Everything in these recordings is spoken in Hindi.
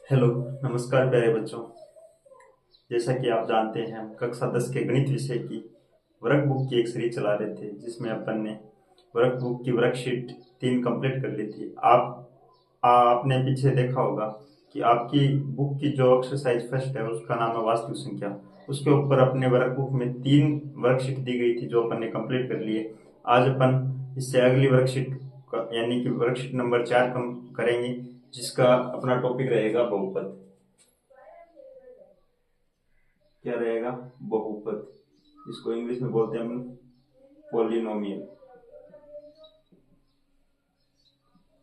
हेलो। नमस्कार प्यारे बच्चों। जैसा कि आप जानते हैं, हम कक्षा 10 के गणित विषय की वर्कबुक की एक सीरीज चला रहे थे, जिसमें अपन ने वर्कबुक की वर्कशीट 3 कंप्लीट कर ली थी। आपने पीछे देखा होगा कि आपकी बुक की जो एक्सरसाइज फर्स्ट है उसका नाम है वास्तविक संख्या। उसके ऊपर अपने वर्कबुक में 3 वर्कशीट दी गई थी जो अपन ने कंप्लीट कर लिए। आज अपन इससे अगली वर्कशीट यानी कि वर्कशीट नंबर 4 कम करेंगे, जिसका अपना टॉपिक रहेगा बहुपद। क्या रहेगा? बहुपद। इसको इंग्लिश में बोलते हैं हम पॉलिनोमियल।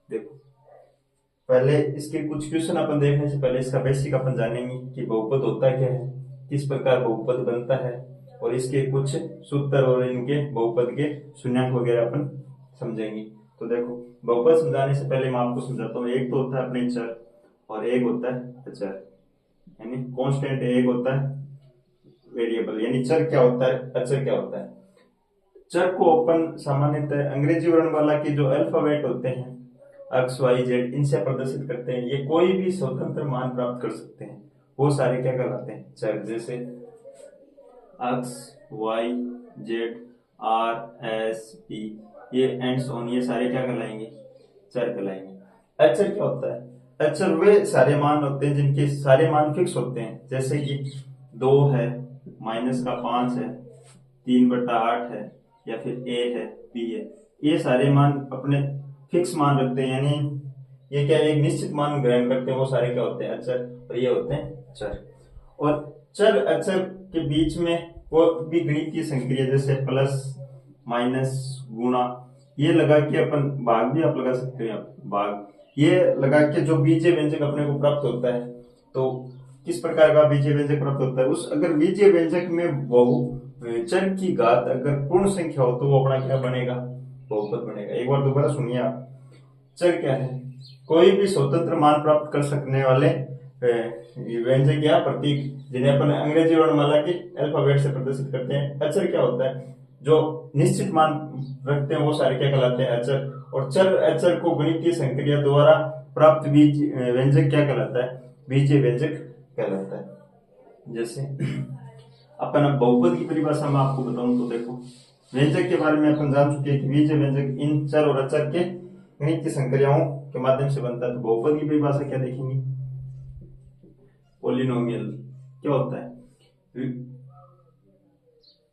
देखो, पहले इसके कुछ क्वेश्चन अपन देखने से पहले इसका बेसिक अपन जानेंगे कि बहुपद होता क्या है, किस प्रकार बहुपद बनता है, और इसके कुछ सूत्र और इनके बहुपद के शून्यक वगैरह अपन समझेंगे। तो देखो, बहुपद समझाने से पहले मैं आपको समझाता हूँ। एक तो होता है अपने चर और एक होता है अचर, यानी कांस्टेंट। एक होता है वेरिएबल। यानी चर क्या होता है, अचर क्या होता है। चर को अपन सामान्यतः अंग्रेजी वर्णमाला के जो अल्फाबेट होते हैं, एक्स वाई जेड, इनसे प्रदर्शित करते हैं। ये कोई भी स्वतंत्र मान प्राप्त कर सकते हैं, वो सारे क्या कहलाते हैं? चर। जैसे X Y Z R S P, ये एंड्स ऑन, ये सारे क्या कहलाएंगे? चर कहलाएंगे। अचर क्या होता है? अचर वे सारे मान होते हैं जिनके सारे मान फिक्स होते हैं। जैसे कि 2 है, -5 है, 3/8 है, या फिर ए है, बी है। ये सारे मान अपने फिक्स मान रखते हैं, यानी ये क्या एक निश्चित मान ग्रहण करते हैं। वो सारे क्या होते हैं? अचर। और ये होते हैं चर। और चर अचर के बीच में वो भी गणितीय संक्रिया, जैसे प्लस माइनस गुणा, ये लगा के अपन भाग भी आप लगा सकते हैं। भाग ये लगा के जो बीजीय व्यंजक अपने को प्राप्त होता है, तो किस प्रकार का बीजीय व्यंजक प्राप्त होता है? उस अगर बीजीय व्यंजक में बहु चर की घात अगर पूर्ण संख्या हो तो वो अपना क्या बनेगा? बहुपद बनेगा। एक बार दोबारा सुनिए आप। चर क्या है? कोई भी स्वतंत्र मान प्राप्त कर सकने वाले व्यंजक या प्रतीक, जिन्हें अपन अंग्रेजी वर्णमाला के अल्फाबेट से प्रदर्शित करते हैं। अचर क्या होता है? जो निश्चित मान रखते हैं वो सारे क्या कहलाते हैं? अचर। और चर अचर को गणितीय संक्रिया द्वारा प्राप्त बीज व्यंजक क्या कहलाता है? बीजीय व्यंजक कहलाता है। जैसे अपन अब बहुपद की परिभाषा में आपको बताऊं तो देखो, व्यंजक के बारे में अपन जान चुके हैं कि बीजीय व्यंजक इन चर और अचर के गणितीय संक्रियाओं के माध्यम से बनता है। तो बहुपद की परिभाषा क्या देखेंगे? पॉलिनोमियल क्या होता है?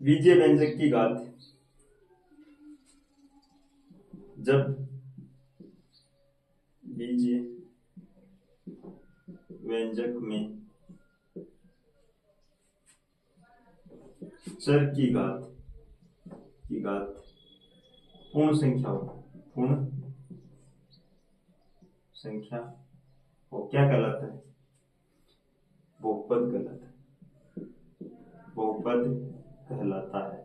बीजीय व्यंजक की घात जब बीजीय व्यंजक में चर की घात पूर्ण संख्या हो, पूर्ण संख्या हो, क्या कहलाता है? बहुपद कहलाता है। बहुपद कहलाता है।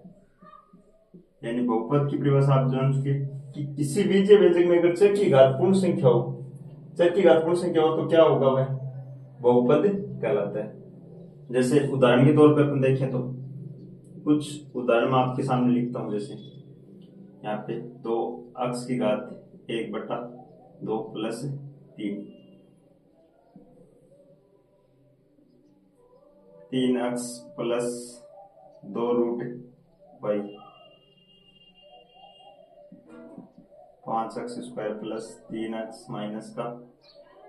यानी बहुपद की परिभाषा आप जान चुके कि किसी बीजीय व्यंजक में अगर चर की घात पूर्ण संख्या हो, चर की घात पूर्ण संख्या हो तो क्या होगा? वह बहुपद कहलाता है। जैसे उदाहरण के तौर पर अपन देखें तो कुछ उदाहरण मैं आपके सामने लिखता हूं। जैसे यहाँ पे 2x की घात 1/2 plus 3, 3x plus 2√y, 5x² plus 3x minus का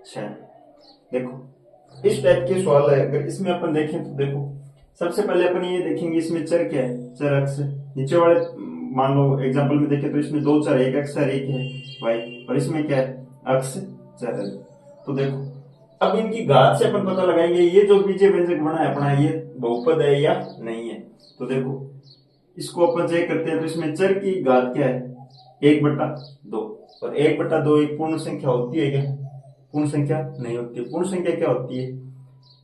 6। देखो, इस टाइप के सवाल है। अगर इसमें अपन देखें तो देखो, सबसे पहले अपन ये देखेंगे इसमें चर क्या है? चर x। नीचे वाले मान लो एग्जांपल में देखें तो इसमें 2 चर, एक x है, एक है y, और इसमें क्या है? x चर है। तो देखो, अब इनकी घात से अपन पता लगाएंगे ये जो बीजीय व्यंजक बना है अपना, ये बहुपद है या नहीं है। तो देखो, इसको अपन चेक करते हैं। तो इसमें चर की घात क्या है? 1/2। और 1/2 एक पूर्ण संख्या होती है क्या? पूर्ण संख्या नहीं होती। पूर्ण संख्या क्या होती है?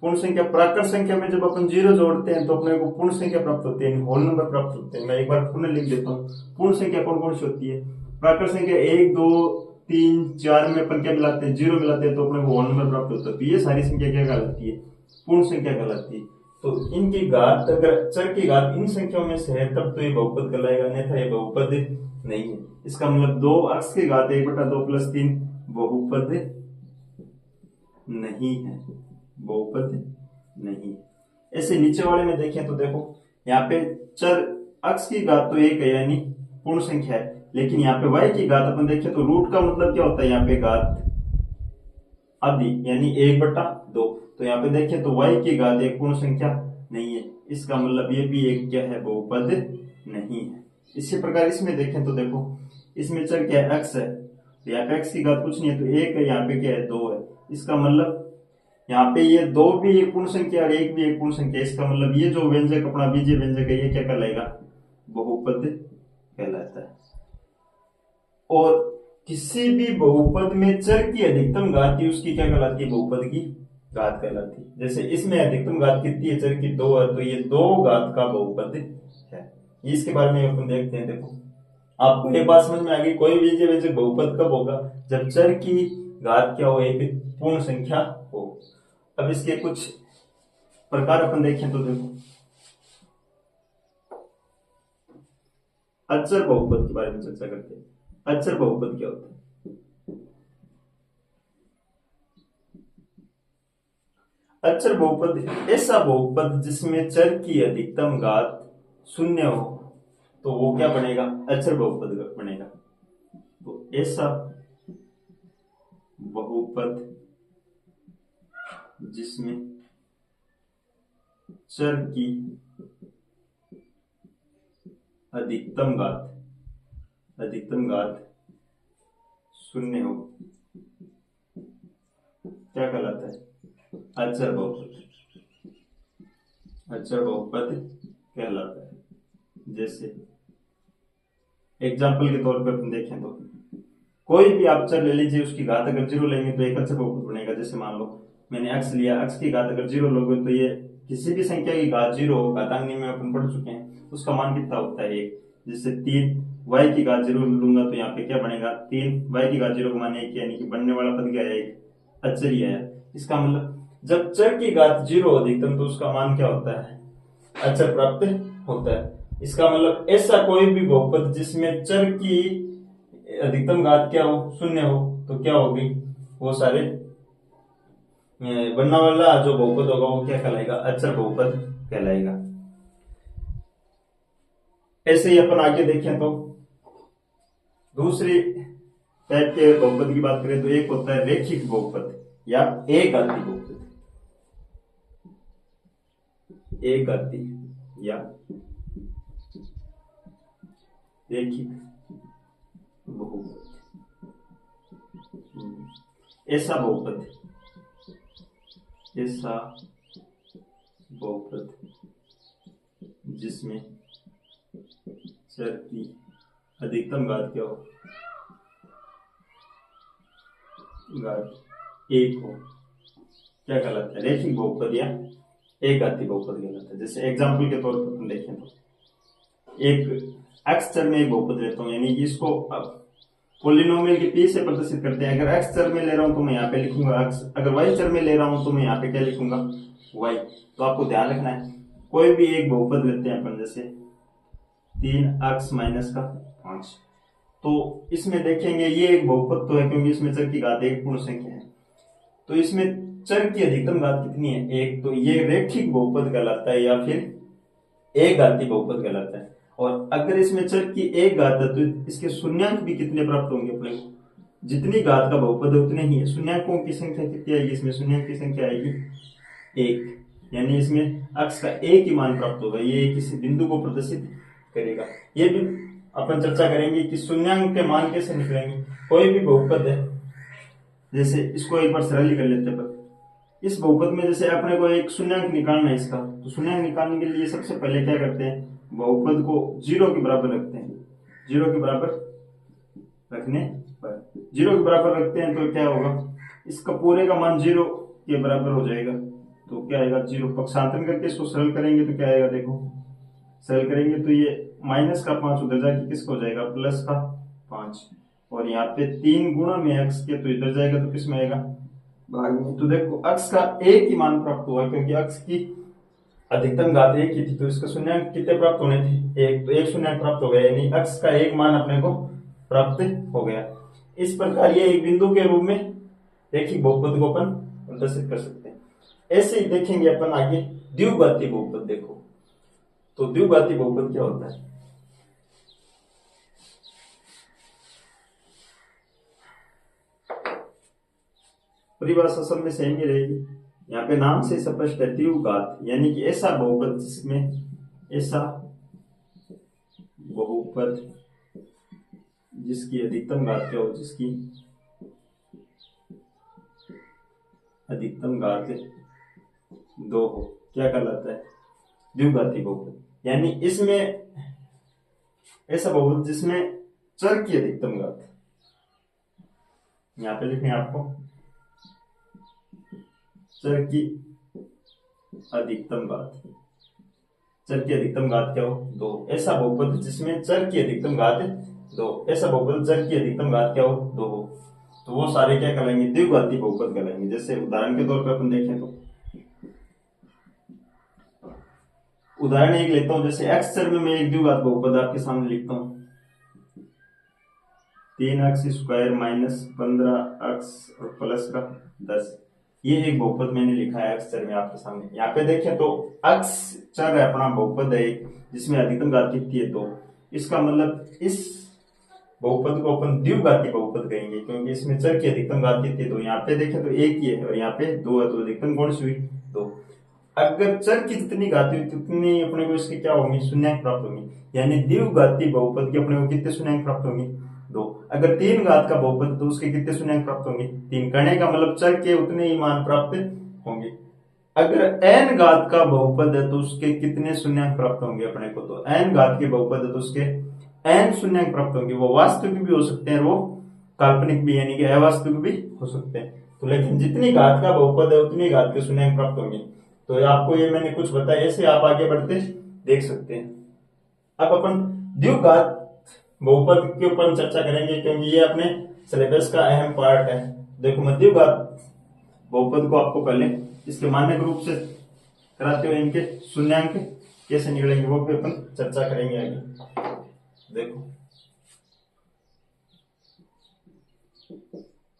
पूर्ण संख्या प्राकृत संख्या में जब अपन 0 जोड़ते हैं तो अपने को पूर्ण संख्या प्राप्त होती है, होल नंबर प्राप्त होते हैं। मैं एक बार पुनः लिख देता हूँ। पूर्ण संख्या कौन कौन सी होती है? प्राकृत संख्या 1 2 3 4 में अपन क्या मिलाते हैं? 0 मिलाते हैं तो अपने को होल नंबर प्राप्त होता है। तो ये सारी संख्या क्या कहलाती है? पूर्ण संख्या कहलाती है। तो इनकी घात अगर चर की घात इन संख्याओं में से है तब तो ये बहुपद कहलाएगा, अन्यथा ये बहुपद नहीं है। इसका मतलब 2x की घात 1/2 प्लस 3 बहुपद नहीं है, बहुपद नहीं है। ऐसे नीचे वाले में देखें तो देखो यहाँ पे चर अक्स की घात तो एक है यानी पूर्ण संख्या है, लेकिन यहाँ पे y की घात अपन देखें तो रूट का मतलब क्या होता है, यहाँ पे घात आधी यानी 1/2। तो यहाँ पे देखें तो y की घात एक पूर्ण संख्या नहीं है, इसका मतलब ये भी एक क्या है, बहुपद नहीं है। इसी प्रकार इसमें देखें तो देखो इसमें चर क्या है, x है, तो यहाँ पे x की घात कुछ नहीं है तो एक है, यहाँ पे क्या है 2 है, इसका मतलब यहाँ पे ये 2 भी एक पूर्ण संख्या और एक भी एक पूर्ण संख्या, इसका मतलब ये जो व्यंजक अपना बीजीय व्यंजक है ये क्या कहलाएगा, बहुपद कहलाता है। और किसी भी बहुपद में चर की अधिकतम घात ही उसकी क्या कहलाती है, बहुपद की घात कहलाती है। जैसे इसमें अधिकतम घात कितनी है, चर की 2 है, तो ये 2 घात का बहुपद है। इसके बारे में अपन देखते हैं। देखो आपको एक बात समझ में आ गई, कोई बीजीय व्यंजक बहुपद कब होगा, जब चर की घात क्या हो, एक पूर्ण संख्या हो। अब इसके कुछ प्रकार अपन देखें तो देखो अचर बहुपद के बारे में चर्चा करते हैं। अचर बहुपद क्या होता है, अचर बहुपद ऐसा बहुपद जिसमें चर की अधिकतम घात शून्य हो, तो वो क्या बनेगा, अचर बहुपद बनेगा। तो ऐसा बहुपद जिसमें चर की अधिकतम घात शून्य हो क्या कहलाता है, अचर बहुपद, अचर बहुपद कहलाता है। जैसे एग्जाम्पल के तौर पर अपन देखें तो कोई भी आप चर ले लीजिए, उसकी घात अगर 0 लेंगे तो एक अचर बहुपद बनेगा। जैसे मान लो मैंने x लिया, x की घात अगर 0 लोगे तो ये किसी भी संख्या की घात 0 हो, घातांक में अपन पढ़ चुके हैं, उसका मान कितना होता है 1। जैसे 3 y की घात 0 लूंगा तो यहाँ पे क्या बनेगा, 3 y की घात 0 को मान 1 यानी कि बनने वाला पद क्या है, एक अचर ही आया। इसका मतलब जब चर की घात 0 अधिकतम तो उसका मान क्या होता है, अचर प्राप्त होता है। इसका मतलब ऐसा कोई भी बहुपद जिसमें चर की अधिकतम घात क्या हो, शून्य हो, तो क्या होगी, वो सारे बनने वाला जो बहुपद होगा वो क्या कहलाएगा, अचर बहुपद कहलाएगा। ऐसे ही अपन आगे देखें तो दूसरी टाइप के बहुपद की बात करें तो एक होता है रेखिक बहुपद या एक घाती बहुपद, एक घाती या रेखिक बहुपद। ऐसा बहुपद जिसमें चर की अधिकतम घात क्या हो, घात 1 हो, क्या कहलाता है, रेखिक बहुपद या एक घाती बहुपद कहलाता है। जैसे एग्जाम्पल के तौर पर हम देखें तो एक x चर में एक बहुपद लेता हूं, यानी कि इसको पॉलिनोमियल के p से प्रदर्शित करते हैं। अगर x चर में ले रहा हूं तो मैं यहाँ पे लिखूंगा x, अगर y चर में ले रहा हूं तो मैं यहाँ पे क्या लिखूंगा, y। तो आपको ध्यान रखना है, कोई भी एक बहुपद लेते हैं अपन, जैसे 3x माइनस का 5, तो इसमें देखेंगे ये एक बहुपद तो है क्योंकि इसमें चर की घात एक पूर्ण संख्या है, तो इसमें चर की अधिकतम घात कितनी है, 1। तो ये रेखिक बहुपद कहलाता है या फिर एक घाती बहुपद कहलाता है। और अगर इसमें चर की एक घात है तो इसके शून्यांक भी कितने प्राप्त होंगे अपने को, जितनी घात का बहुपद है उतने ही है, शून्यांकों की संख्या कितनी आएगी, इसमें शून्यांक की संख्या आएगी 1, यानी इसमें x का एक ही मान प्राप्त होगा, ये किसी बिंदु को प्रदर्शित करेगा। ये भी अपन चर्चा करेंगे कि शून्यांक के मान कैसे निकलेंगे। कोई भी बहुपद है, जैसे इसको एक बार सरल कर लेते हैं, इस बहुपद में जैसे अपने को एक शून्यांक निकालना है इसका, तो शून्यांक निकालने के लिए सबसे पहले क्या करते हैं, बहुपद को 0 के बराबर रखते हैं। 0 के बराबर रखने पर 0 के बराबर रखते हैं तो क्या होगा, इसका पूरे का मान 0 के बराबर हो जाएगा। तो क्या आएगा, 0 पक्षांतरण करके इसको सरल करेंगे तो क्या आएगा, देखो सरल करेंगे तो ये माइनस का 5 उधर जाके किसका हो जाएगा, प्लस का 5, और यहाँ पे 3 गुणा में x के तो इधर जाएगा तो किसमें आएगा, भाग में। तो देखो x का एक ही मान प्राप्त हुआ क्योंकि x की अधिकतम घात 1 ही थी, तो इसका शून्यांक कितने प्राप्त होने थे, 1। तो एक शून्यांक प्राप्त हो गया, यानी x का एक मान अपने को प्राप्त हो गया। इस प्रकार ये एक बिंदु के रूप में रेखिक बहुपद को अपन प्रदर्शित कर सकते हैं। ऐसे ही देखेंगे अपन आगे द्विघाती बहुपद। देखो तो द्विघाती बहुपद क्या होता है? परिभाषा सब में सेम ही रहेगी। यहाँ पे नाम से स्पष्ट है द्विघात, यानी कि ऐसा बहुपद जिसकी अधिकतम घात क्या हो, जिसकी अधिकतम घात 2 हो, क्या कहलाता है? द्विघाती बहुपद। यानी इसमें ऐसा बहुपद जिसमें चर की अधिकतम घात, यहाँ पे लिखें आपको चर की अधिकतम घात, चर की अधिकतम घात क्या हो? 2। ऐसा बहुपद जिसमें चर की अधिकतम घात 2, ऐसा बहुपद चर की अधिकतम घात क्या हो? 2 हो, तो वो सारे क्या कहलाएंगे? द्विघाती बहुपद कहलाएंगे। जैसे उदाहरण के तौर पर अपन देखें तो उदाहरण एक लेता हूं, जैसे एक्स चर में मैं एक द्विघात बहुपद आपके सामने लिखता हूं, 3x स्क्वायर माइनस 15x और प्लस का 10। ये एक बहुपद मैंने लिखा है एक्स चर में आपके सामने। यहाँ पे देखें तो एक्स चर है अपना बहुपद है जिसमें अधिकतम घात कितनी है? 2। इसका मतलब इस बहुपद को अपन द्विघाती बहुपद कहेंगे, क्योंकि इसमें चर की अधिकतम घात कितनी है? 2। यहाँ पे देखें तो 1 ही है और यहाँ पे 2 है, तो अधिकतम कौन सी हुई? 2। अगर चर की जितनी घात हुई उतनी अपने को इसके क्या होंगे? शून्यांक प्राप्त होंगे। यानी द्विघाती बहुपद के अपने को कितने शून्यांक प्राप्त होंगे? 2। अगर 3 घात का बहुपद तो उसके कितने शून्यांक प्राप्त होंगे? 3। कहने का मतलब चर के उतने ही मान प्राप्त होंगे। अगर n घात का बहुपद है तो उसके कितने शून्यांक प्राप्त होंगे अपने को? तो n घात के बहुपद है तो उसके n शून्यांक प्राप्त होंगे। वो वास्तविक भी हो सकते हैं, वो काल्पनिक भी, यानी कि अवास्तविक भी हो सकते हैं। तो लेकिन जितनी घात का बहुपद है उतनी घात के शून्यांक प्राप्त होंगे। तो आपको ये मैंने कुछ बताया, ऐसे आप आगे बढ़ते देख सकते हैं। अब अपन द्विघात बहुपद के ऊपर चर्चा करेंगे, क्योंकि ये अपने सिलेबस का अहम पार्ट है। देखो मैं द्विघात बहुपद को आपको पहले इसके मानक रूप से कराते हुए इनके शून्यांक कैसे निकलेंगे वो भी अपन चर्चा करेंगे आगे। देखो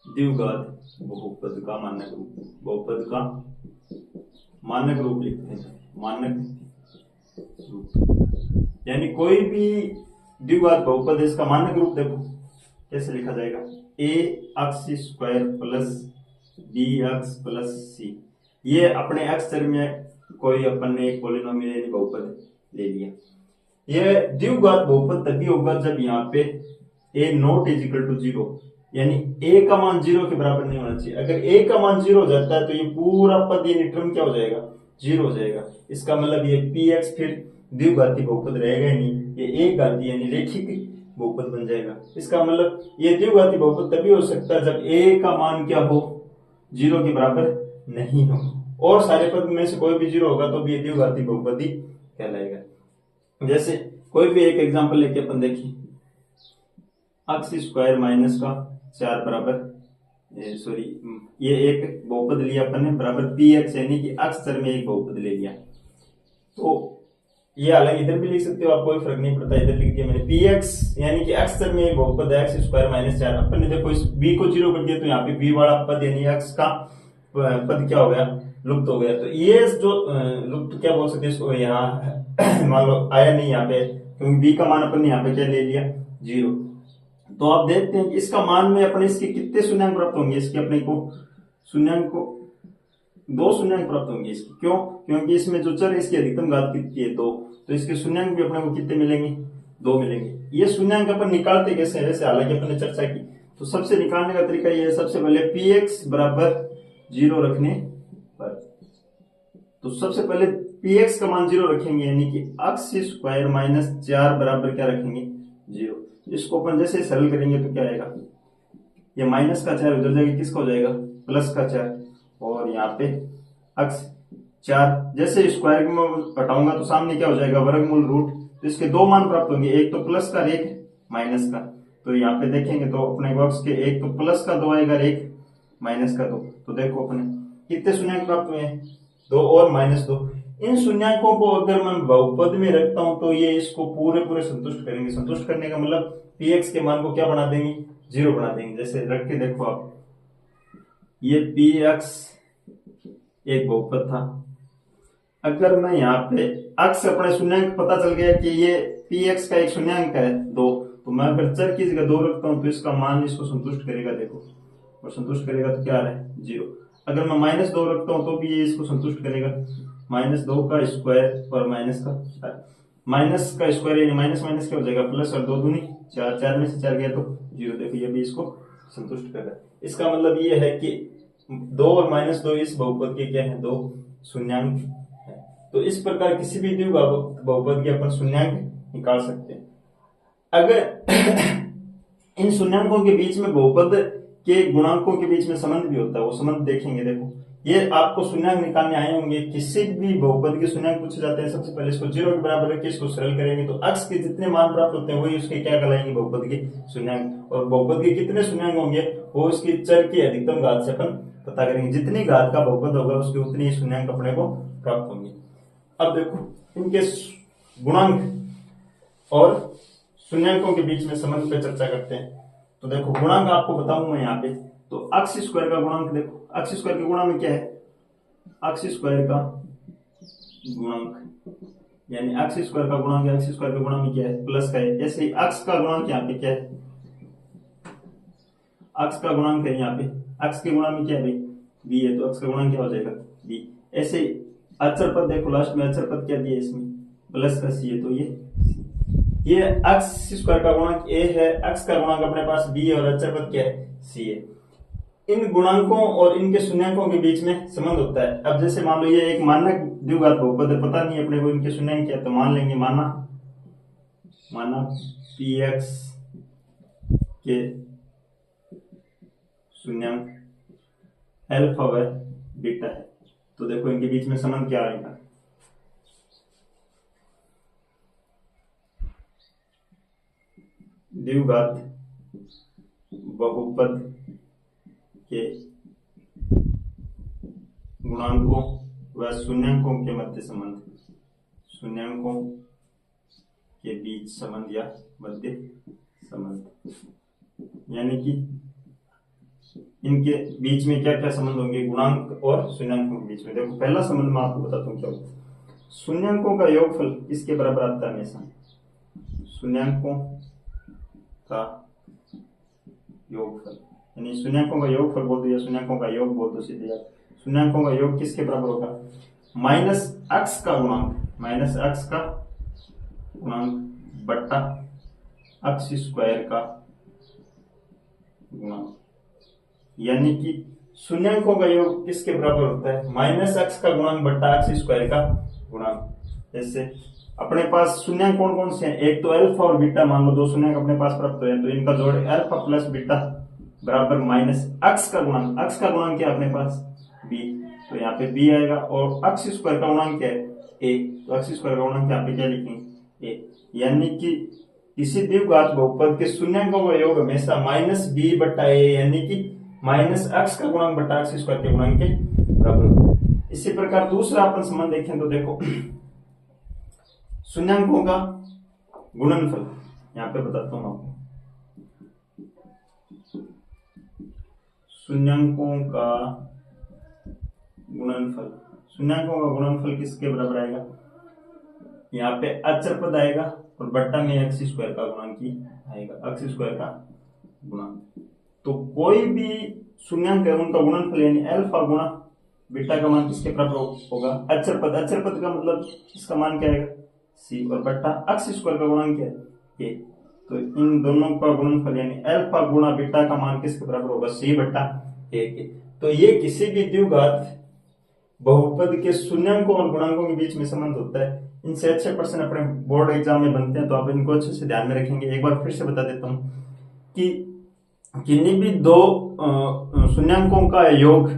द्विघात बहुपद का मानक रूप, बहुपद का मानक रूप लिखते हैं। मानक रूप यानी कोई भी द्विघात बहुपद है, इसका मानक रूप देखो कैसे लिखा जाएगा? ax square plus bx plus c। ये अपने एक्स चर में कोई अपन ने एक पॉलिनोमियल यानी बहुपद ले लिया। ये द्विघात बहुपद तभी होगा जब यहाँ पे a not is equal to 0, यानी a का मान 0 के बराबर नहीं होना चाहिए। अगर a का मान 0 हो जाता है तो ये पूरा पद, ये टर्म क्या हो जाएगा? 0 हो जाएगा। इसका मतलब ये px फिर द्विघाती बहुपद रहेगा ही नहीं, ये एक घाती यानी रेखिक बहुपद बन जाएगा। इसका मतलब ये द्विघाती बहुपद तभी हो सकता है जब a का मान क्या हो? 0 के बराबर नहीं हो, और सारे पद में से कोई भी 0 होगा तो भी ये द्विघाती बहुपद ही कहलाएगा। जैसे कोई भी एक एग्जांपल लेके अपन देखिए, एक्स स्क्वायर माइनस का 4 बराबर ये एक बहुपद लिया अपन ने बराबर px, यानी कि एक्स चर में एक बहुपद ले लिया। तो ये हालांकि इधर भी लिख सकते हो आप, कोई फर्क नहीं पड़ता, इधर लिख दिया मैंने px, यानी कि एक्स चर में एक बहुपद है एक्स स्क्वायर माइनस 4। अपन ने देखो इस b को 0 कर दिया तो यहाँ पे b वाला पद यानी x का पद क्या हो गया? लुप्त हो गया। तो ये जो लुप्त क्या बोल सकते हैं इसको, यहाँ मान लो आया नहीं यहाँ पे, क्योंकि b का मान अपन ने यहाँ पे क्या ले लिया? 0। तो आप देखते हैं कि इसका मान में अपने इसके कितने शून्यांक प्राप्त होंगे? इसके अपने को शून्यांक को 2 शून्यांक प्राप्त होंगे इसके। क्यों? क्योंकि इसमें जो चर है इसकी अधिकतम घात कितनी है? 2। तो इसके शून्यांक भी अपने को कितने मिलेंगे? 2 मिलेंगे। ये शून्यांक अपन निकालते कैसे है? वैसे हालांकि अपन ने चर्चा की, तो सबसे निकालने का तरीका ये है, सबसे पहले px बराबर 0 रखने पर, तो सबसे पहले px का मान 0 रखेंगे, यानी कि एक्स स्क्वायर माइनस 4 बराबर क्या रखेंगे? 0। इसको अपन जैसे सरल करेंगे तो क्या आएगा? ये माइनस का 4 उधर जाके किसका हो जाएगा? प्लस का 4, और यहाँ पे एक्स 4, जैसे स्क्वायर में हटाऊंगा तो सामने क्या हो जाएगा? वर्गमूल रूट। तो इसके 2 मान प्राप्त होंगे, एक तो प्लस का, एक माइनस का। तो यहाँ पे देखेंगे तो अपने बॉक्स के एक तो प्लस का 2 आएगा, एक माइनस का 2। तो देखो अपने कितने शून्यांक प्राप्त हुए हैं? 2 और माइनस 2। इन शून्याकों को अगर मैं बहुपद में रखता हूं तो ये इसको पूरे संतुष्ट करेंगे। संतुष्ट करने का मतलब px के मान को क्या बना देंगे? 0 बना देंगे। जैसे रख के देखो आप, ये px एक बहुपद था। अगर मैं यहाँ पे अक्स अपने शून्यंक पता चल गया कि ये पी एक्स का एक शून्यंक है 2, तो मैं अगर चर की जगह 2 रखता हूँ तो इसका मान इसको संतुष्ट करेगा, देखो, और संतुष्ट करेगा तो क्या आ रहा है 0। अगर मैं -2 रखता हूँ तो भी ये इसको संतुष्ट करेगा, -2 का स्क्वायर और माइनस का स्क्वायर यानी माइनस माइनस क्या हो जाएगा प्लस, और 2 दूनी 4, 4 में से 4 गया तो 0। देखो ये भी इसको संतुष्ट कर रहा है। इसका मतलब ये है कि 2 और -2 इस बहुपद के क्या है, 2 शून्यंक है। तो इस प्रकार किसी भी द्विघात बहुपद के अपन शून्यंक निकाल सकते हैं। अगर इन शून्यंकों के बीच में बहुपद के गुणांकों के बीच में संबंध भी होता है, वो संबंध देखेंगे। देखो ये आपको शून्यंक निकालने आए होंगे, किसी भी बहुपद के शून्यंक पूछे जाते हैं, सबसे पहले इसको 0 के बराबर रख के इसको सरल करेंगे, तो अक्स के जितने मान प्राप्त होते हैं वही उसके क्या कहलाएंगे, बहुपद के शून्यंक। और बहुपद के कितने शून्यंक होंगे वो उसकी चर की अधिकतम घात से अपन पता करेंगे। जितनी घात का बहुपद होगा उसके उतनी ही शून्यंक अपने को प्राप्त होंगे। अब देखो इनके गुणांक और शून्यंकों के बीच में संबंध पे चर्चा करते हैं। तो देखो गुणांक आपको बताऊं मैं यहाँ पे, तो अक्स स्क्वायर का गुणांक देखो, अक्स स्क्वायर के गुणा में क्या है, अक्स स्क्वायर का गुणांक यानी अक्स स्क्वायर का गुणांक, अक्स स्क्वायर का गुणा में क्या है, प्लस का है। ऐसे ही अक्स का गुणांक यहाँ पे क्या है, अक्स का गुणांक है यहाँ पे, अक्स के गुणा में क्या है भाई, बी है, तो अक्स का गुणांक क्या हो जाएगा, बी। ऐसे ही अचर पद देखो, लास्ट में अचर पद क्या दिया इसमें, प्लस का सी है, तो ये अक्स स्क्वायर का गुणांक ए है, अक्स का गुणांक अपने पास बी है और अचर पद क्या है, सी है। इन गुणांकों और इनके शून्यंकों के बीच में संबंध होता है। अब जैसे मान लो ये एक मानक द्विघात बहुपद है, पता नहीं अपने को इनके शून्यंक क्या, तो मान लेंगे माना पी एक्स के शून्यंक अल्फा व बीटा है। तो देखो इनके बीच में संबंध क्या आएगा, द्विघात बहुपद के गुणांकों व शून्यंकों के मध्य संबंध, शून्यंकों के बीच संबंध या मध्य संबंध, यानी कि इनके बीच में क्या क्या संबंध होंगे, गुणांक और शून्यंकों के बीच में। देखो पहला संबंध मैं आपको बताता हूँ क्या होता है। शून्यंकों का योगफल इसके बराबर आता है हमेशा, शून्यंकों का योगफल, यानी शून्यंकों का योगफल बोल दो या शून्यंकों का योग बोल दो सीधे आप। शून्यंकों का योग किसके बराबर होगा, माइनस अक्स का गुणांक, माइनस अक्स का गुणांक बट्टा अक्स स्क्वायर का गुणांक। यानी कि शून्यंकों का योग किसके बराबर होता है, माइनस अक्स का गुणांक बट्टा अक्स स्क्वायर का गुणांक। जैसे अपने पास शून्यंक कौन कौन से हैं, एक तो अल्फा और बीटा, मान लो 2 शून्यंक अपने पास प्राप्त हुए, तो इनका जोड़ अल्फा प्लस बीटा बराबर माइनस अक्स का गुणांक, अक्स का गुणांक क्या है अपने पास बी, तो यहाँ पे बी आएगा, और अक्स स्क्वायर का गुणांक क्या है ए, तो अक्स स्क्वायर का गुणांक यहाँ पे क्या लिखेंगे ए। यानी कि किसी द्विघात बहुपद के शून्यंकों का योग हमेशा माइनस बी बट्टा ए, यानी कि माइनस अक्स का गुणांक बट्टा अक्स स्क्वायर के गुणांक के बराबर होता है। इसी प्रकार दूसरा अपन संबंध देखें तो देखो शून्यंकों का गुणनफल, यहाँ पे बताता हूं आपको, शून्यंकों का गुणनफल, शून्यंकों का गुणनफल किसके बराबर आएगा, यहाँ पे अचर पद आएगा और बट्टा में एक्स स्क्वायर का गुणांक ही आएगा, एक्स स्क्वायर का गुणांक। तो कोई भी शून्यंक है उनका गुणनफल यानी अल्फा गुणा बीटा का मान किसके बराबर होगा, अचर पद, अचर पद का मतलब इसका मान क्या आएगा सी, और बट्टा अक्स स्क्वायर का गुणांक क्या है ए। तो इन दोनों का गुणनफल यानी अल्फा गुणा बीटा का मान किसके बराबर होगा, सी बट्टा ए के। तो ये किसी भी द्विघात बहुपद के शून्यंकों और गुणांकों के बीच में संबंध होता है। इनसे अच्छे प्रश्न अपने बोर्ड एग्जाम में बनते हैं, तो आप इनको अच्छे से ध्यान में रखेंगे। एक बार फिर से बता देता हूं कि किन्हीं भी दो शून्यंकों का योग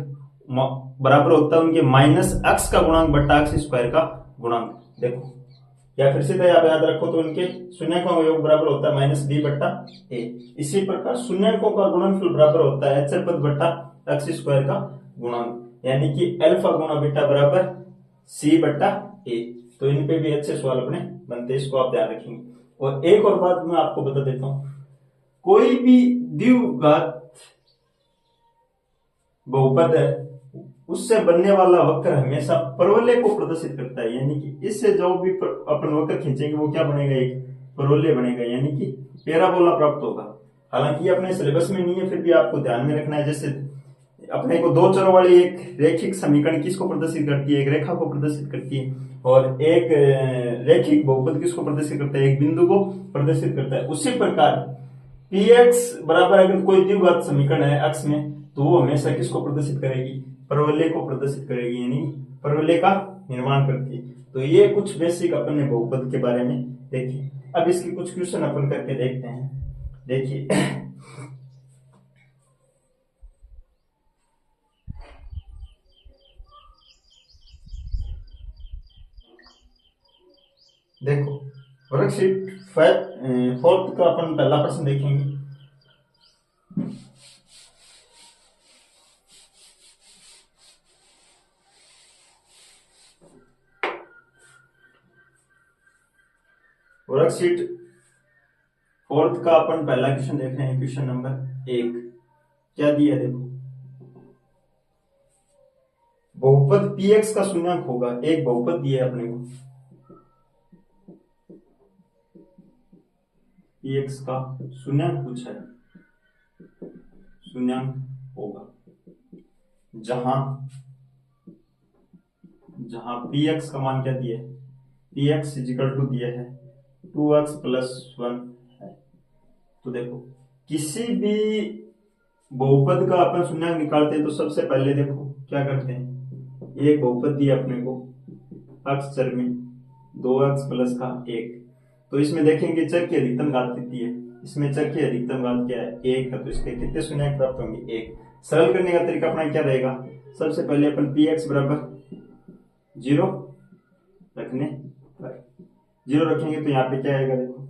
बराबर होता है उनके माइनस अक्स का गुणांक बट्टा अक्स स्क्वायर का गुणांक। देखो या फिर से आप याद रखो तो उनके शून्यंकों का योग बराबर होता है माइनस बी बट्टा ए। इसी प्रकार शून्यंकों का गुणनफल बराबर होता है अचर पद बट्टा अक्स स्क्वायर का गुणांक, यानी कि अल्फा गुणा बीटा बराबर सी बट्टा ए। तो इन पे भी अच्छे सवाल अपने बनते हैं, इसको आप ध्यान रखेंगे। और एक और बात मैं आपको बता देता हूं, कोई भी द्विघात बहुपद है उससे बनने वाला वक्र हमेशा परवलय को प्रदर्शित करता है, यानी कि इससे जो भी अपन वक्र खींचेंगे वो क्या बनेगा, एक परवलय बनेगा, यानी कि पैराबोला प्राप्त होगा। हालांकि ये अपने सिलेबस में नहीं है, फिर भी आपको ध्यान में रखना है। जैसे अपने को दो चरों वाली एक रैखिक समीकरण किसको प्रदर्शित करती है, एक रेखा को प्रदर्शित करती है, और एक रैखिक बहुपद किसको प्रदर्शित करता है, एक बिंदु को प्रदर्शित करता है। उसी प्रकार px बराबर अगर कोई द्विघात समीकरण है अक्ष में, तो वो हमेशा किसको प्रदर्शित करेगी, परवलय को प्रदर्शित करेगी, यानी परवलय का निर्माण करती है। तो ये कुछ बेसिक अपन ने बहुपद के बारे में देखी। अब इसकी कुछ क्वेश्चन अपन करके देखते हैं। देखिए देखो वर्कशीट 4 का अपन पहला प्रश्न देखेंगे। वर्कशीट 4 का अपन पहला क्वेश्चन देख रहे हैं, क्वेश्चन नंबर 1। क्या दिया है देखो, बहुपद px का शून्यांक होगा। एक बहुपद दिया है अपने को, px का शून्यांक पूछा है, शून्यांक होगा जहां px का मान क्या दिया है, px इजिकल टू दिया है 2x प्लस 1 है। तो देखो किसी भी बहुपद का अपन शून्यांक निकालते हैं तो सबसे पहले देखो क्या करते हैं, एक बहुपद दिया अपने को अक्ष चर में 2x प्लस का 1, तो इसमें देखेंगे चर की अधिकतम घात कितनी है, इसमें चर की अधिकतम घात क्या है, 1 है, तो इसके कितने शून्यांक प्राप्त होंगे, 1। सरल करने का तरीका अपना क्या रहेगा, सबसे पहले अपन px बराबर 0 रखने पर 0 रखेंगे तो यहाँ पे क्या आएगा देखो,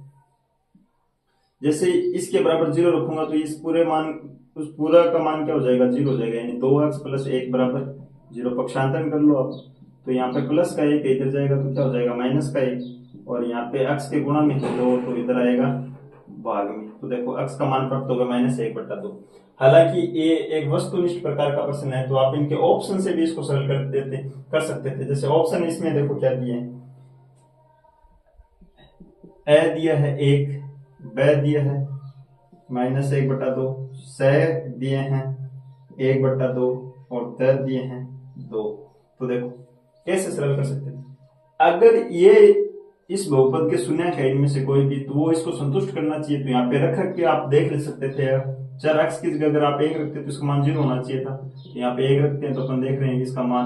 जैसे इसके बराबर 0 रखूंगा तो इस पूरे मान, उस पूरा का मान क्या हो जाएगा, 0 हो जाएगा, यानी 2x प्लस 1 बराबर 0। पक्षांतरण कर लो आप, तो यहाँ पे प्लस का 1 इधर जाएगा तो क्या हो जाएगा, माइनस का 1, और यहाँ पे अक्ष के गुणा में दो तो इधर आएगा भाग में, तो देखो अक्ष का मान प्राप्त होगा -1/2। हालांकि ये एक वस्तुनिष्ठ प्रकार का प्रश्न है, तो आप इनके ऑप्शन से भी इसको सरल कर सकते थे। जैसे ऑप्शन इसमें देखो क्या दिए हैं, ए दिया है 1, ब दिया है -1/2, स दिए हैं 1/2 और द दिए हैं 2। तो देखो कैसे सरल कर सकते हैं, अगर ये इस बहुपद के शून्यांक है इनमें से कोई भी, तो वो इसको संतुष्ट करना चाहिए। तो यहाँ पे रख के आप देख ले सकते थे, चर x की जगह अगर आप 1 रखते तो इसका मान 0 होना चाहिए था, तो यहाँ पे 1 रखते हैं तो अपन देख रहे हैं इसका मान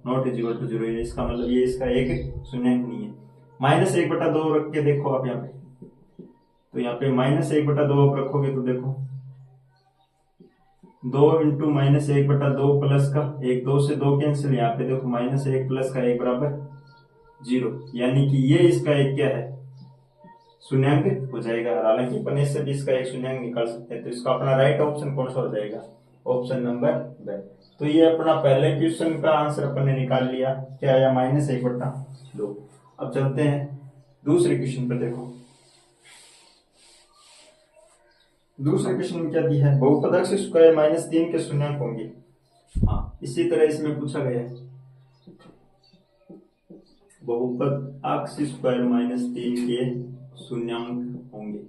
नॉट इक्वल टू 0 है, इसका मतलब ये इसका एक शून्यांक नहीं है। -1/2 रख के देखो आप यहाँ पे, तो यहाँ पे -1/2 आप रखोगे तो देखो 2 इंटू -1/2 प्लस का 1, 2 से 2 कैंसिल, यहाँ पे देखो -1 प्लस का 1 बराबर 0, यानी कि ये इसका एक क्या है, शून्यांक हो जाएगा। हालांकि अपन इससे भी इसका एक शून्यांक निकाल सकते हैं, तो इसका अपना राइट ऑप्शन कौन सा हो जाएगा, ऑप्शन नंबर ब। तो ये अपना पहले क्वेश्चन का आंसर अपन ने निकाल लिया, क्या आया -1/2। अब चलते हैं दूसरे क्वेश्चन पर। देखो दूसरे क्वेश्चन में क्या दिया है, बहुपद अक्ष स्क्वायर -3 के शून्यांक होंगे। हाँ, इसी तरह इसमें पूछा गया है, बहुपद अक्ष स्क्वायर -3 के शून्यांक होंगे,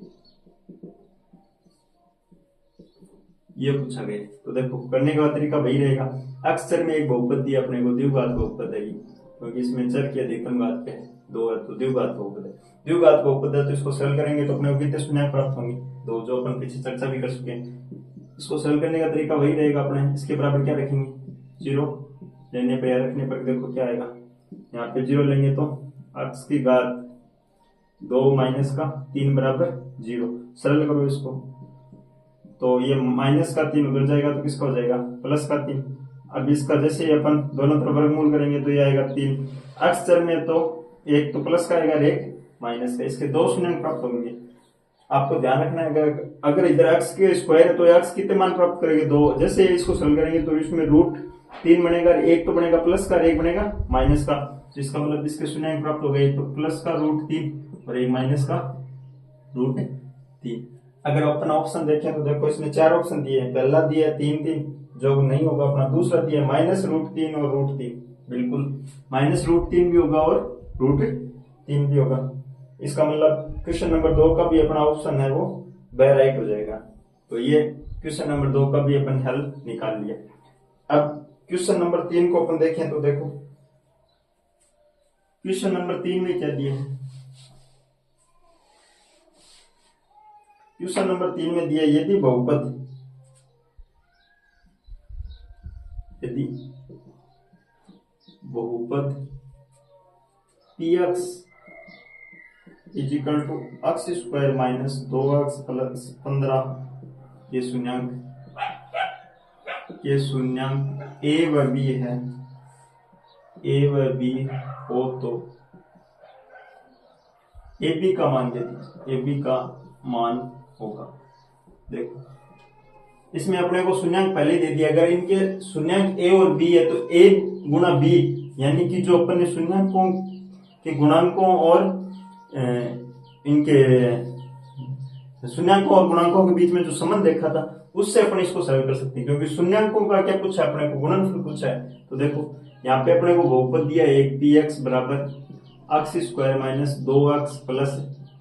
ये पूछा गया। तो देखो करने का तरीका वही रहेगा, अक्ष चर में एक बहुपद दिया अपने को, द्विघात बहुपद है, क्योंकि इसमें चर की अधिकतम घात क्या है, 2 है, तो द्विघात बहुपद है। द्विघात बहुपद है तो इसको सरल करेंगे तो अपने को कितने शून्यांक प्राप्त होंगे, 2, जो अपन पीछे चर्चा भी कर चुके हैं। इसको सरल करने का तरीका वही रहेगा, अपने इसके बराबर क्या रखेंगे, 0 लेने पर या रखने पर देखो क्या आएगा, यहाँ पे 0 लेंगे तो अक्ष की घात 2 माइनस का 3 बराबर 0। सरल करो इसको तो ये -3 उधर जाएगा तो किसका हो जाएगा, +3। अब इसका जैसे ही अपन दोनों तरफ वर्गमूल करेंगे तो ये आएगा 3। अक्ष चर में तो एक तो प्लस का आएगा, एक माइनस का, इसके 2 शून्यांक प्राप्त होंगे। आपको ध्यान रखना है, अगर इधर अक्ष के स्क्वायर है तो अक्ष कितने मान प्राप्त करेंगे, 2। जैसे इसको सरल करेंगे तो इसमें √3 बनेगा, एक तो बनेगा प्लस का, एक बनेगा माइनस का, तो इसका मतलब इसके शून्यांक प्राप्त हो गए, तो प्लस का √3 और एक माइनस का √3। अगर अपन ऑप्शन देखें तो देखो इसमें 4 ऑप्शन दिए हैं, पहला दिया है 3, 3, जो नहीं होगा अपना दूसरा दिया -√3 और √3, बिल्कुल -√3 भी होगा और √3 भी होगा। इसका मतलब क्वेश्चन नंबर 2 का भी अपना ऑप्शन है वो बाय राइट हो जाएगा। तो ये क्वेश्चन नंबर 2 का भी अपन हल निकाल लिया। अब क्वेश्चन नंबर 3 को अपन देखें तो देखो क्वेश्चन नंबर 3 में क्या दिया है। क्वेश्चन नंबर 3 में दिया यदि बहुपद px is equal to x² minus 2x plus 15 ये शून्यांक a व b है, a व b हो तो ab का मान यदि ab का मान होगा। देखो इसमें अपने को शून्यांक पहले दे दिया, अगर इनके शून्यांक a और b है तो a गुणा b, यानी कि जो अपन ने शून्यांकों के गुणांकों और इनके शून्यांकों और गुणांकों के बीच में जो संबंध देखा था उससे अपन इसको सरल कर सकते हैं, क्योंकि शून्यांकों का क्या पूछा है अपने को, गुणनफल पूछा है। तो देखो यहाँ पे अपने को बहुपद दिया एक px बराबर x² माइनस 2x प्लस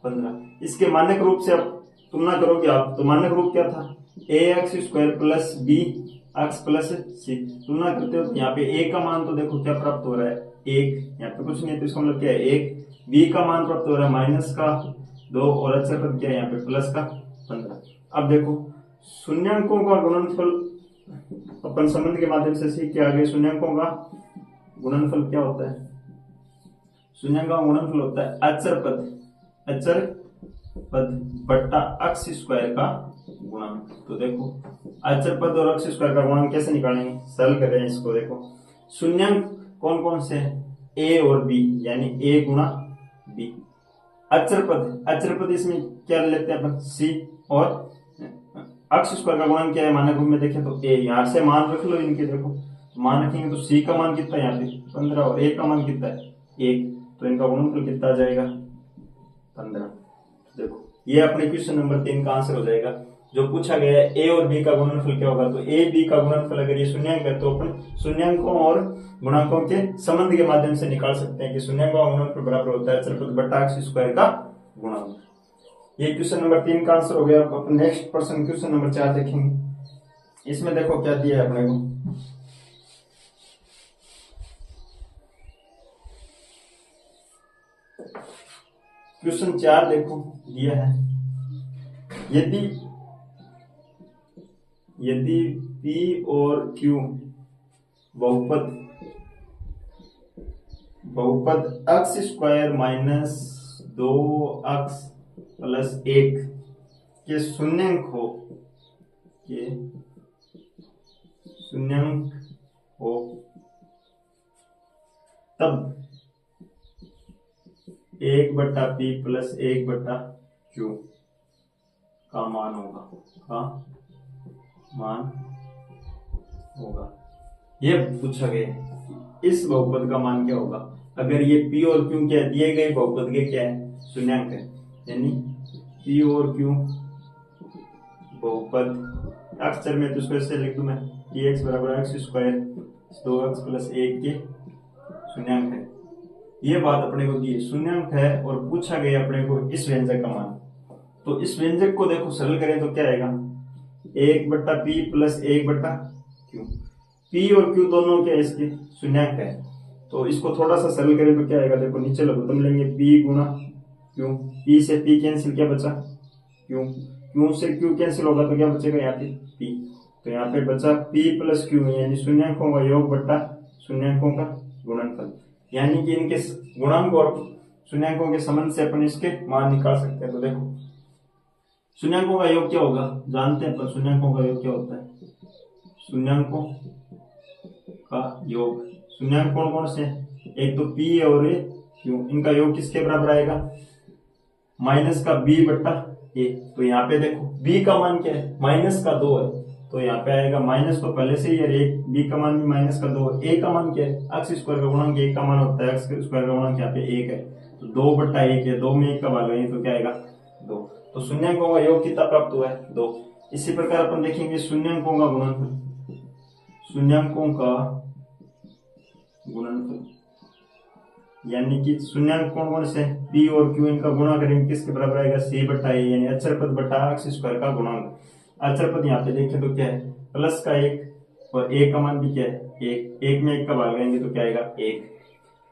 15। इसके मानक रूप से आप तुलना करोगे आप, तो मानक रूप क्या था, ax² plus bx plus c। तुलना करते हो तो यहाँ पे a का मान तो देखो क्या प्राप्त हो रहा है 1, यहाँ पे कुछ नहीं है तो इसका मतलब क्या है 1। b का मान प्राप्त हो रहा है माइनस का 2 और अचर पद क्या है यहाँ पे प्लस का 15। अब देखो शून्यांकों का गुणनफल अपन संबंध के माध्यम से सीख के आगे, शून्यांकों का गुणनफल क्या होता है, शून्यांकों का गुणनफल होता है अचर पद बट्टा x² का गुणांक। तो देखो अचर पद और x² का गुणांक कैसे निकालेंगे, सरल करें इसको। देखो शून्यांक कौन कौन से हैं, a और b, यानी a गुणा b। अचर पद इसमें क्या लेते हैं अपन c, और x² का गुणांक क्या है मानक रूप में देखें तो a। यहाँ से मान रख लो इनके, देखो मान रखेंगे तो c का मान कितना है यहाँ पे 15 और a का मान कितना है 1, तो इनका गुणनफल कितना आ जाएगा 15। देखो ये अपने क्वेश्चन नंबर 3 का आंसर हो जाएगा। जो पूछा गया है a और b का गुणनफल क्या होगा, तो a b का गुणनफल अगर ये शून्यांक है तो अपन शून्यांकों और गुणांकों के संबंध के माध्यम से निकाल सकते हैं कि शून्यांकों का गुणनफल बराबर होता है अचर पद बट्टा x² का गुणांक। ये क्वेश्चन नंबर 3 का आंसर हो गया। अपन नेक्स्ट प्रश्न क्वेश्चन नंबर 4 देखेंगे। इसमें देखो क्या दिया है अपने को, क्वेश्चन 4 देखो दिया है यदि p और q बहुपद x² माइनस 2x प्लस 1 के शून्यांक हो तब 1/p प्लस 1/q का मान होगा। ये पूछा गया इस बहुपद का मान क्या होगा, अगर ये p और q क्या दिए गए बहुपद के क्या है शून्यांक है, यानी p और q बहुपद अक्षर में तो इसको ऐसे लिख दूं मैं, px बराबर x² 2x प्लस 1 के शून्यांक है। ये बात अपने को दी शून्यांक है और पूछा गया अपने को इस व्यंजक का मान। तो इस व्यंजक को देखो सरल करें तो क्या आएगा 1/p प्लस 1/q। p और q दोनों क्या इसके शून्यांक है, तो इसको थोड़ा सा सरल करें तो क्या आएगा, देखो नीचे लघुत्तम लेंगे p गुणा q, p से p कैंसिल, क्या बचा q, q से q कैंसिल होगा तो क्या बचेगा यहाँ पे p, तो यहाँ पे बचा p प्लस q, यानी शून्यांकों का योग बट्टा शून्यांकों का गुणनफल। यानी कि इनके गुणांक और शून्यांकों के संबंध से अपन इसके मान निकाल सकते हैं। तो देखो शून्यांकों का योग क्या होगा, जानते हैं अपन शून्यांकों का योग क्या होता है, शून्यांकों का योग, शून्यांक कौन कौन से हैं, एक तो p और q, इनका योग किसके बराबर आएगा माइनस का b बट्टा a। तो यहाँ पे देखो b का मान क्या है माइनस का 2 है, तो यहाँ पे आएगा माइनस तो पहले से ही है, b का मान भी माइनस का 2 है। a का मान क्या है x² का गुणांक 1 का मान होता है, x² का गुणांक यहाँ पे 1 है, तो 2/1 है, 2 में 1 का भाग है तो क्या आएगा 2। तो शून्यांकों का योग कितना प्राप्त हुआ है 2। इसी प्रकार अपन देखेंगे शून्यांकों का गुणनफल, शून्यांकों का गुणनफल, यानी कि शून्यांक कौन कौन से p और q, इनका गुणा करेंगे किसके बराबर आएगा, c बटा a, यानी अक्षर पद बटा अक्ष स्क्वायर का गुणांक। अक्षर पद यहाँ पे देखें तो क्या है, प्लस का 1 और a का मान भी क्या है 1, 1 में 1 का भाग लेंगे तो क्या आएगा 1।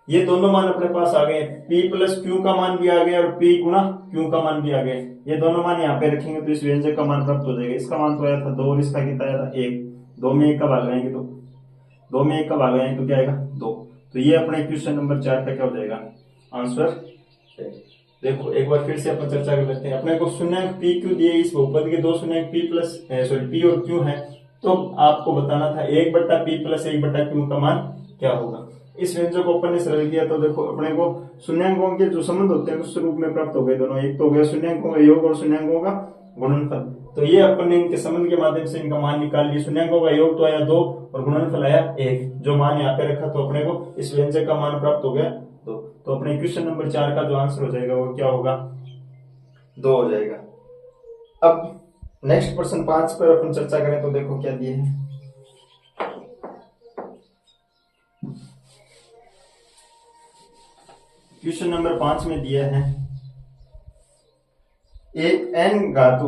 ये दोनों मान अपने पास आ गए, p प्लस q का मान भी आ गया और p गुणा q का मान भी आ गया। ये दोनों मान यहाँ पे रखेंगे तो इस व्यंजक का मान प्राप्त हो जाएगा। इसका मान तो आया था 2 और इसका कितना आया था 1, 2 में 1 का भाग लेंगे तो 2 में 1 का भाग लेंगे तो क्या आएगा 2। तो ये अपने क्वेश्चन नंबर 4 का क्या हो जाएगा आंसर। देखो एक बार फिर से अपन चर्चा कर लेते हैं। अपने को शून्यांक p q दिए, इस बहुपद के दो शून्यांक p प्लस सॉरी p और q है, तो आपको बताना था 1 बट्टा p प्लस 1 बट्टा q का मान क्या होगा। इस व्यंजक को अपन ने सरल किया तो देखो अपने को शून्यांकों के जो संबंध होते हैं उस रूप में प्राप्त हो गए दोनों। एक तो हो गया शून्यांकों का योग और शून्यांकों का गुणनफल। तो ये अपन ने इनके संबंध के माध्यम से इनका मान निकाल लिया। शून्यांकों का योग तो आया 2 और गुणनफल आया 1, जो मान यहाँ पे रखा तो अपने को इस व्यंजक का मान प्राप्त हो गया 2। तो अपने क्वेश्चन नंबर 4 का जो आंसर हो जाएगा वो क्या होगा 2 हो जाएगा। अब नेक्स्ट प्रश्न 5 पर अपन चर्चा करें तो देखो क्या दिए है। क्वेश्चन नंबर 5 में दिया है एक n घात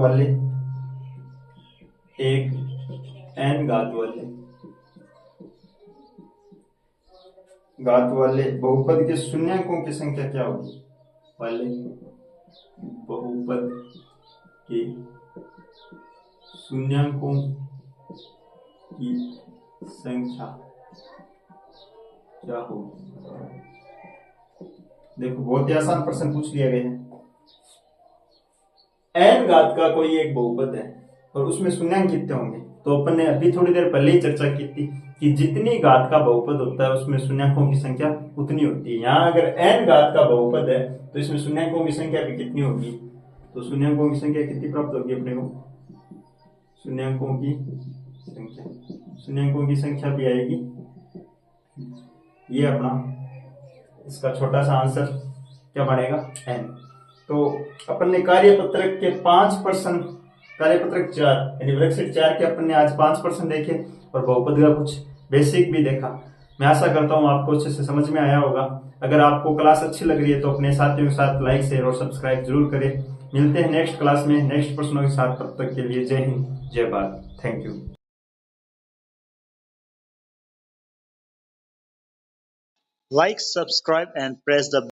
वाले बहुपद के शून्यांकों की संख्या क्या होगी, वाले बहुपद के शून्यांकों की संख्या क्या होगी। देखो बहुत ही आसान प्रश्न पूछ लिया गया है। n घात का कोई एक बहुपद है और उसमें शून्यांक कितने होंगे। तो अपन ने अभी थोड़ी देर पहले ही चर्चा की थी कि जितनी घात का बहुपद होता है उसमें शून्यांकों की संख्या उतनी होती है। यहाँ अगर n घात का बहुपद है तो इसमें शून्यांकों की संख्या भी कितनी होगी, तो शून्यांकों की संख्या कितनी प्राप्त होगी अपने को, शून्यांकों की संख्या भी आएगी ये अपना इसका छोटा सा आंसर क्या बनेगा n। तो अपन ने कार्यपत्रक के 5%, कार्यपत्रक 4 यानी वर्कशीट 4 के अपन ने आज 5% देखे और बहुपद का कुछ बेसिक भी देखा। मैं आशा करता हूँ आपको अच्छे से समझ में आया होगा। अगर आपको क्लास अच्छी लग रही है तो अपने साथियों के साथ लाइक शेयर और सब्सक्राइब जरूर करें। मिलते हैं नेक्स्ट क्लास में नेक्स्ट प्रश्नों के साथ, तब तक के लिए जय हिंद जय Bharat, thank you. Like, subscribe and press the